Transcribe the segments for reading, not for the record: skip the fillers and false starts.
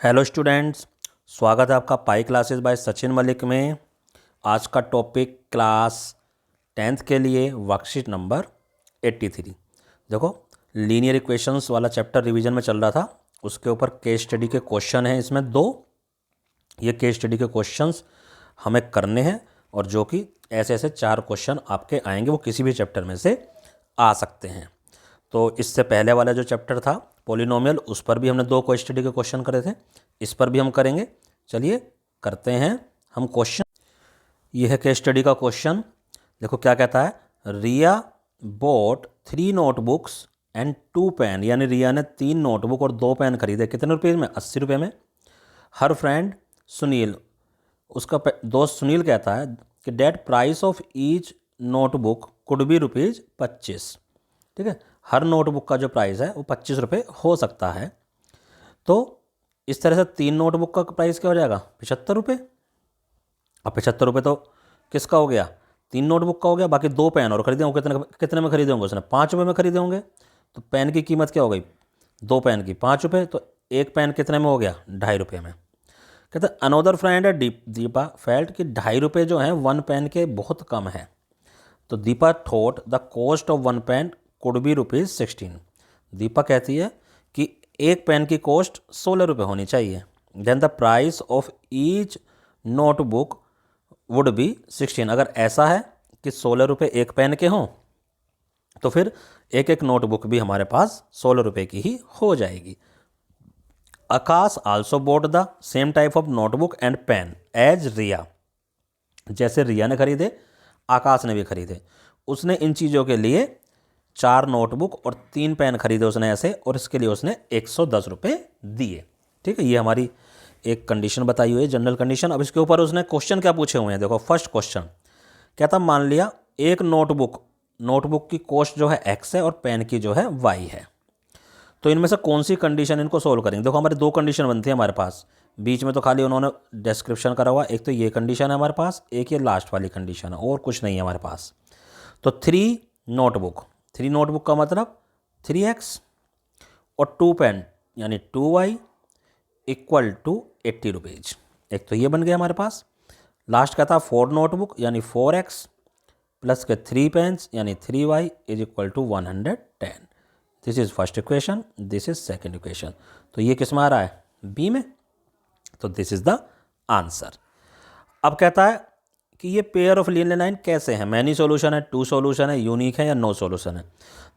Hello students, स्वागत है आपका pi classes bye Sachin Malik में। आज का टॉपिक क्लास 10th के लिए वर्कशीट नंबर 83। देखो, लीनियर इक्वेशंस वाला चैप्टर रिवीजन में चल रहा था, उसके ऊपर केस स्टडी के क्वेश्चन हैं इसमें दो। ये केस स्टडी के क्वेश्चंस हमें करने हैं और जो कि ऐसे ऐसे 4 क्वेश्चन आपके आएंगे, वो किसी भी चैप्टर में से आ सकते हैं। तो इससे पहले वाला जो चैप्टर था पॉलिनोमियल, उस पर भी हमने 2 केस स्टडी के क्वेश्चन करे थे, इस पर भी हम करेंगे। चलिए करते हैं हम क्वेश्चन। ये है केस स्टडी का क्वेश्चन। देखो क्या कहता है, रिया बोट 3 नोटबुक्स एंड 2 पेन, यानी रिया ने 3 नोटबुक और 2 पेन खरीदे। कितने रुपये में? 80 रुपये में। हर फ्रेंड सुनील, उसका दोस्त सुनील कहता है कि that price of each notebook could be ₹25। ठीक है, हर नोटबुक का जो प्राइस है वो 25 रुपये हो सकता है। तो इस तरह से 3 नोटबुक का प्राइस क्या हो जाएगा? 75 रुपये। अब 75 रुपये तो किसका हो गया? 3 नोटबुक का हो गया। बाकी 2 पेन और खरीदे होंगे। कितने कितने में खरीदे होंगे? उसने 5 रुपये में खरीदे होंगे। तो पेन की कीमत क्या हो गई? 2 पेन की 5 रुपये। तो एक पेन कितने में हो गया? 2.5 रुपये में। कहते हैं अनोदर फ्रेंड है दीपा फेल्ट कि 2.5 रुपये जो हैं 1 पेन के बहुत कम है। तो Deepa thought the cost of 1 pen could be ₹16। Deepa कहती है कि एक पेन की कॉस्ट 16 रुपये होनी चाहिए। Then the price of each notebook would be 16। अगर ऐसा है कि 16 रुपये एक पेन के हों, तो फिर एक एक नोटबुक भी हमारे पास 16 रुपये की ही हो जाएगी। Akash also bought the same type of notebook and pen as Riya. जैसे रिया ने खरीदे, आकाश ने भी खरीदे। उसने इन चीज़ों के लिए 4 नोटबुक और 3 पेन खरीदे उसने ऐसे, और इसके लिए उसने 110 रुपये दिए। ठीक है, ये हमारी एक कंडीशन बताई हुई है, जनरल कंडीशन। अब इसके ऊपर उसने क्वेश्चन क्या पूछे हुए हैं, देखो। फर्स्ट क्वेश्चन कहता, मान लिया एक नोटबुक की कॉस्ट जो है x है और पेन की जो है y है। तो इनमें से कौन सी कंडीशन इनको सोल्व करेंगे? देखो, हमारे 2 कंडीशन बनती है हमारे पास, बीच में तो खाली उन्होंने डिस्क्रिप्शन करा हुआ। एक तो ये कंडीशन है हमारे पास, एक ये लास्ट वाली कंडीशन है, और कुछ नहीं है हमारे पास। तो 3 नोटबुक का मतलब 3x और 2 पेन यानी 2y इक्वल टू 80 रुपीज़। एक तो ये बन गया हमारे पास। लास्ट का था 4 नोटबुक यानी 4x प्लस के 3 पेन्स यानी 3y is equal to 110। This is first equation, this is second equation. तो ये किस में आ रहा है? बी में। तो दिस इज द आंसर। अब कहता है कि ये पेयर ऑफ लीनियर लाइन कैसे हैं? मैनी सॉल्यूशन है, 2 सॉल्यूशन है, यूनिक है या नो सॉल्यूशन है?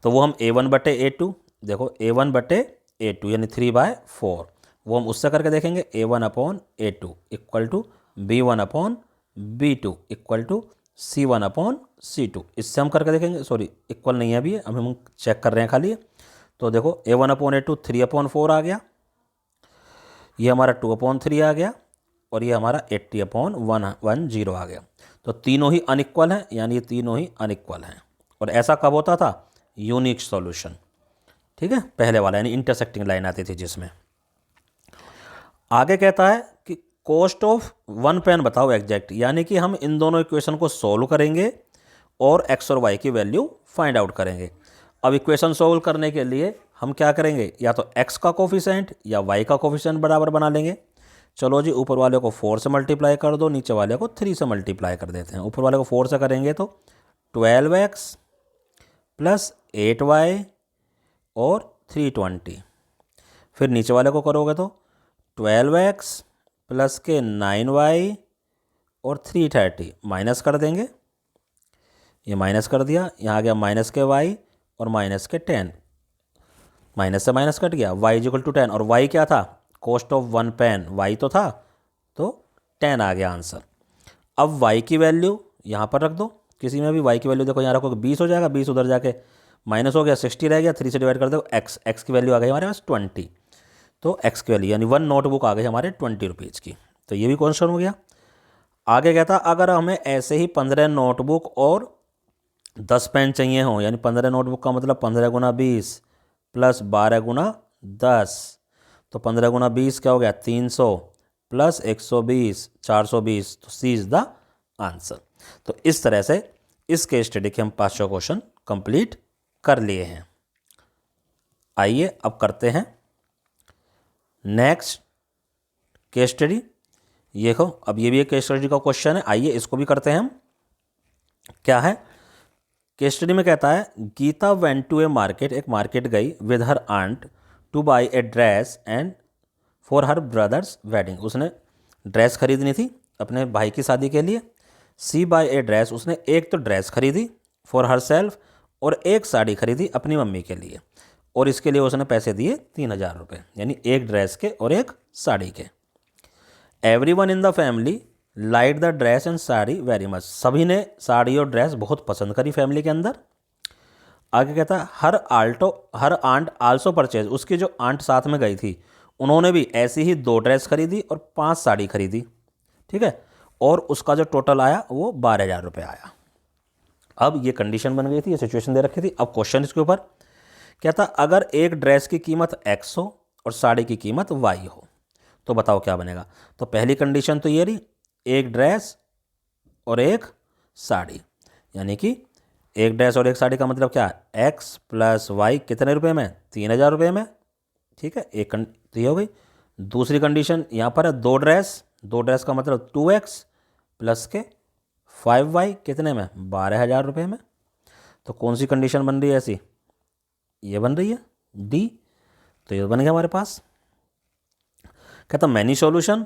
तो वो हम a1/a2, देखो a1/a2 यानी 3/4, वो हम उससे करके देखेंगे। a1/a2 equal to b1/b2 equal to c1/c2। इससे हम करके देखेंगे। सॉरी, इक्वल नहीं है अभी, अभी हम चेक कर रहे हैं खाली। तो देखो a1/a2 3/4 आ गया, ये हमारा 2/3 आ गया, और ये हमारा 80/110 आ गया। तो तीनों ही अनइक्वल हैं, यानी ये तीनों ही अनइक्वल हैं। और ऐसा कब होता था? Unique solution. ठीक है, पहले वाला यानी इंटरसेक्टिंग लाइन आती थी जिसमें। आगे कहता है कि कॉस्ट ऑफ 1 पेन बताओ एग्जैक्ट, यानी कि हम इन दोनों इक्वेशन को सोल्व करेंगे और x और y की वैल्यू फाइंड आउट करेंगे। अब इक्वेशन सोल्व करने के लिए हम क्या करेंगे? या तो x का कोफिशिएंट या y का कोफिशिएंट बराबर बना लेंगे। चलो जी, ऊपर वाले को 4 से मल्टीप्लाई कर दो, नीचे वाले को 3 से मल्टीप्लाई कर देते हैं। ऊपर वाले को 4 से करेंगे तो 12x प्लस 8y और 320। फिर नीचे वाले को करोगे तो 12x प्लस के 9y और 330 माइनस कर देंगे। ये माइनस कर दिया, यहाँ आ गया माइनस के y और माइनस के 10, माइनस से माइनस कट गया, y इक्वल टू 10। और y क्या था? कॉस्ट ऑफ 1 पेन y तो था, तो 10 आ गया आंसर। अब y की वैल्यू यहाँ पर रख दो, किसी में भी y की वैल्यू देखो, यहाँ रखोगे 20 हो जाएगा, 20 उधर जाके माइनस हो गया, 60 रह गया, 3 से डिवाइड कर दो x की वैल्यू आ गई हमारे पास 20। तो x की वैल्यू यानी 1 नोटबुक आ गई हमारे 20 रुपीज़ की। तो ये भी क्वेश्चन हो गया। आगे कहता, अगर हमें ऐसे ही 15 नोटबुक और 10 पेन चाहिए हों, यानी 15 नोटबुक का मतलब 15 गुना 20 प्लस 12 गुना 10, तो 15 गुना 20 क्या हो गया? 300 प्लस 120 420। तो सी इज द आंसर। तो इस तरह से इस केस स्टडी के हम 5 क्वेश्चन कंप्लीट कर लिए हैं। आइए अब करते हैं नेक्स्ट केस स्टडी। ये देखो, अब ये भी एक केस स्टडी का क्वेश्चन है, आइए इसको भी करते हैं हम। क्या है केस स्टडी में? कहता है Geeta went to a market, एक मार्केट गई with her aunt to buy a dress and for her brother's wedding. उसने ड्रेस खरीदनी थी अपने भाई की शादी के लिए। सी बाई ए ड्रेस, उसने एक तो ड्रेस खरीदी फॉर हर सेल्फ, और एक साड़ी खरीदी अपनी मम्मी के लिए, और इसके लिए उसने पैसे दिए 3000 रुपये, यानी एक ड्रेस के और एक साड़ी के। Every one in the family like the dress and sari very much, सभी ने साड़ी और ड्रेस बहुत पसंद करी फैमिली के अंदर। आगे कहता है हर आंट आल्सो परचेज, उसकी जो आंट साथ में गई थी उन्होंने भी ऐसी ही 2 ड्रेस खरीदी और 5 साड़ी खरीदी, ठीक है, और उसका जो टोटल आया वो 12,000 रुपये आया। अब ये कंडीशन बन गई थी, ये सिचुएशन दे रखी थी। अब क्वेश्चन इसके ऊपर कहता अगर एक ड्रेस की कीमत x हो और साड़ी की कीमत y हो तो बताओ क्या बनेगा। तो पहली कंडीशन तो ये रही, एक ड्रेस और एक साड़ी, यानी कि एक ड्रेस और एक साड़ी का मतलब क्या है, x प्लस वाई कितने रुपए में, 3000 रुपये में, ठीक है। तो ये हो गई। दूसरी कंडीशन यहाँ पर है दो ड्रेस का मतलब 2x प्लस के 5y कितने में, 12,000 रुपये में। तो कौन सी कंडीशन बन रही है ऐसी, ये बन रही है डी। तो ये बन गया हमारे पास। कहता मैनी सॉल्यूशन,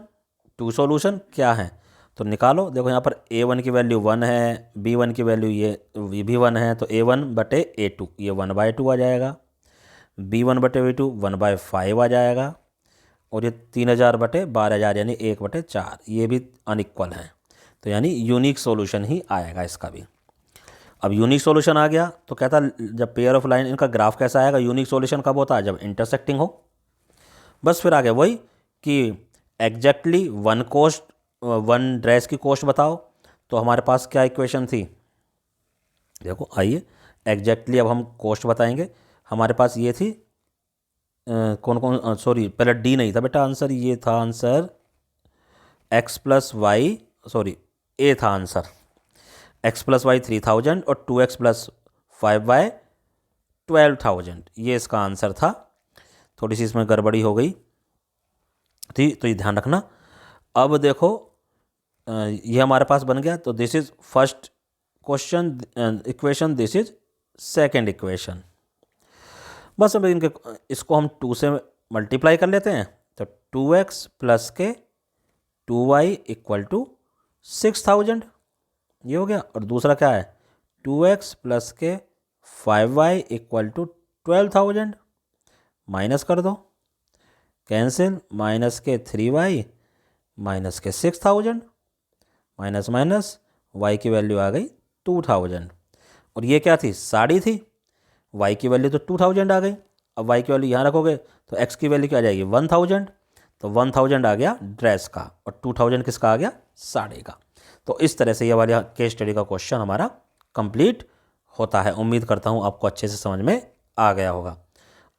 2 सॉल्यूशन क्या है, तो निकालो। देखो यहाँ पर a1 की वैल्यू 1 है, b1 की वैल्यू ये भी 1 है, तो a1 बटे a2 ये 1/2 आ जाएगा, b1 बटे b2 1/5 आ जाएगा, और ये 3000 बटे 12,000 यानी 1/4 ये भी अनइक्वल है, तो यानी यूनिक सॉल्यूशन ही आएगा इसका भी। अब यूनिक सॉल्यूशन आ गया तो कहता जब पेयर ऑफ लाइन इनका ग्राफ कैसा आएगा, यूनिक सॉल्यूशन कब होता है, जब इंटरसेक्टिंग हो। बस फिर आगे वही कि एग्जैक्टली वन ड्रेस की कॉस्ट बताओ। तो हमारे पास क्या इक्वेशन थी, देखो आइए एग्जैक्टली अब हम कॉस्ट बताएंगे। हमारे पास ये थी सॉरी पहले डी नहीं था बेटा, आंसर ये था, answer x plus y, sorry a था आंसर, x प्लस वाई 3000 और 2x प्लस 5y 12,000, ये इसका आंसर था। थोड़ी सी इसमें गड़बड़ी हो गई थी, तो ये ध्यान रखना। अब देखो ये हमारे पास बन गया, तो this is first question equation, this is second equation. बस अब इनके इसको हम 2 से मल्टीप्लाई कर लेते हैं, तो 2x प्लस के 2y इक्वल टू 6000, ये हो गया। और दूसरा क्या है 2x प्लस के 5y इक्वल टू 12,000, माइनस कर दो, कैंसिल, माइनस के 3y माइनस के 6000, माइनस माइनस y की वैल्यू आ गई 2000। और ये क्या थी, साड़ी थी, y की वैल्यू तो 2000 आ गई। अब y की वैल्यू यहाँ रखोगे तो x की वैल्यू क्या आ जाएगी 1000, तो 1000 आ गया ड्रेस का और 2000 किसका आ गया, साड़ी का। तो इस तरह से ये वाला केस स्टडी का क्वेश्चन हमारा कंप्लीट होता है। उम्मीद करता हूँ आपको अच्छे से समझ में आ गया होगा।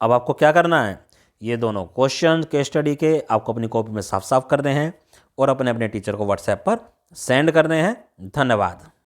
अब आपको क्या करना है, ये दोनों क्वेश्चन केस स्टडी के आपको अपनी कॉपी में साफ साफ करने हैं और अपने अपने टीचर को व्हाट्सएप पर सेंड करने हैं। धन्यवाद।